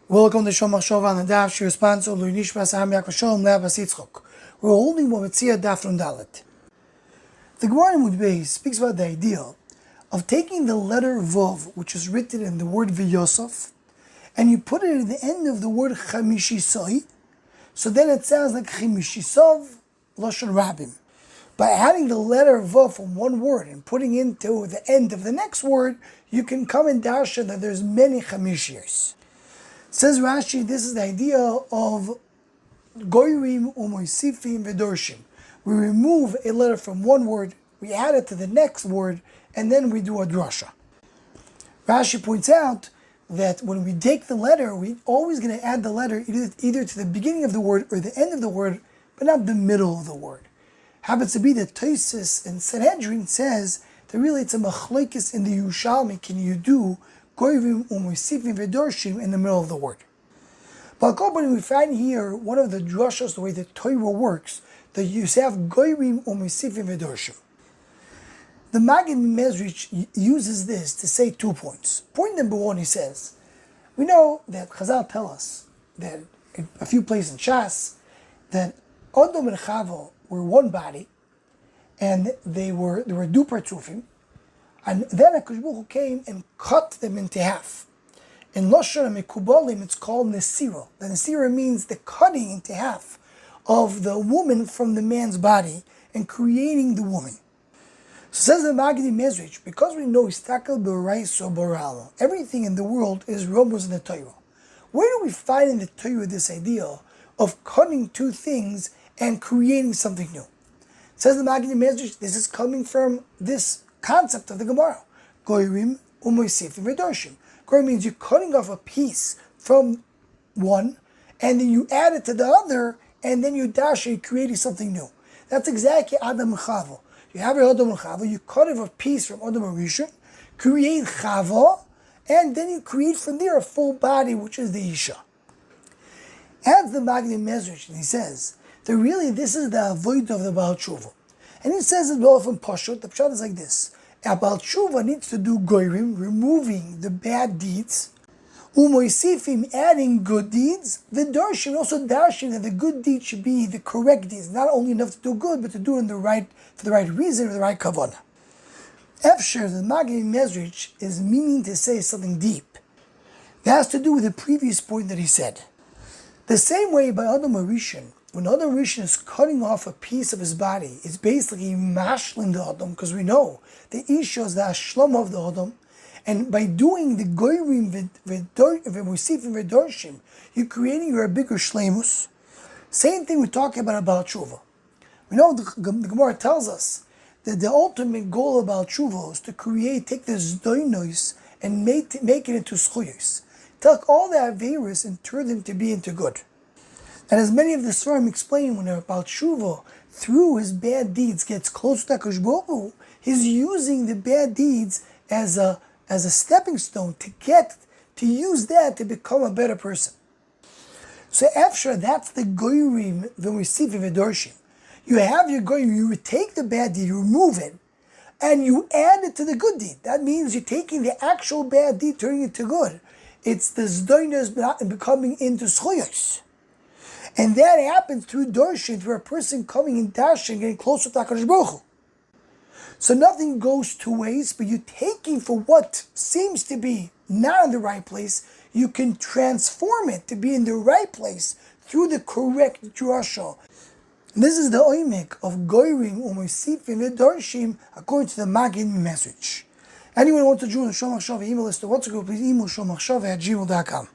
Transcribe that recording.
Welcome to Shom Machshava on the Daf. She responds to Luinish Basam Yaakov Shalom Le'Abbas Yitzchok. We're holding Metzia Daf from Dalet. The Gor'in Mud Beis speaks about the idea of taking the letter Vav, which is written in the word V'Yosef, and you put it at the end of the word Chamishisoi, so then it sounds like Chamishisov Lashon Rabim. By adding the letter Vav from one word and putting into the end of the next word, you can come in Drashah that there's many Chamishiyos. Says Rashi, this is the idea of Gor'in u'moisifim v'dorshim. We remove a letter from one word, we add it to the next word, and then we do a drasha. Rashi points out that when we take the letter, we're always going to add the letter either to the beginning of the word or the end of the word, but not the middle of the word. Happens to be that Tosfos and Sanhedrin says that really it's a machlokes in the Yerushalmi. Can you do Gor'in u'moisifim v'dorshim in the middle of the word? But we find here one of the drashas, the way the Torah works, that you have Gor'in u'moisifim v'dorshim. The Maggid Mezrich uses this to say 2 points. Point number one, he says, we know that Chazal tell us that in a few places in Shas, that Adam and Chava were one body, and there were two partzufim, and then HaKadosh Baruch Hu came and cut them into half. In Lashon HaMekubalim, it's called Nesira. The Nesira means the cutting into half of the woman from the man's body and creating the woman. So says the Maggid Mezrich, because we know Istakel B'Raiso Boralo, everything in the world is Romos in the Torah. Where do we find in the Torah this idea of cutting two things and creating something new? Says the Maggid Mezrich, this is coming from this concept of the Gemara. Gor'in u'moisifim v'dorshim. Gor'in means you're cutting off a piece from one, and then you add it to the other, and then you dash it, creating something new. That's exactly Adam and Chava. You have your Adam and Chava, you cut off a piece from Adam and Rishon, create Chava, and then you create from there a full body, which is the Isha. Adds the Maggid Mezrich, and he says that really this is the avoid of the Baal Tshuva. And he says it well from Pashut. The Pashut is like this: a Baal Tshuva needs to do Gor'in, removing the bad deeds, u'moisifim, adding good deeds, the Darshim, also Darshim that the good deeds should be the correct deeds, not only enough to do good, but to do it for the right reason, for the right kavanah. Efsher, the Maggid Mezrich, is meaning to say something deep. That has to do with the previous point that he said. The same way by Adam Rishon, when Adam Rishon is cutting off a piece of his body, it's basically mashling the Adam, because we know the Isha is the Ashlam of the Adam, and by doing the Gor'in v'moisifim v'dorshim, you're creating your bigger shleimus. Same thing we're talking about Tshuva. We know the Gemara tells us that the ultimate goal about Tshuva is to take the zdoinos and make it into schuyos. Take all the averis and turn them to be into good. And as many of the Sfarim explain, when about Tshuva, through his bad deeds, gets close to HaKadosh Baruch Hu, he's using the bad deeds as a stepping stone to use that to become a better person. So after that's the Gor'in v'moisifim v'dorshim. You have your Gor'in, you take the bad deed, you remove it, and you add it to the good deed. That means you're taking the actual bad deed, turning it to good. It's the zdoinos becoming into schuyos. And that happens through Dorshin, through a person coming in Dashin, getting closer to HaKadosh Baruch Hu. So nothing goes to waste, but you're taking for what seems to be not in the right place, you can transform it to be in the right place through the correct drasha. This is the oimek of Gor'in u'moisifim v'dorshim according to the Maggid Mezrich. Anyone who wants to join the Shom Machshava email list or wants to go, please email shomachshava@gmail.com.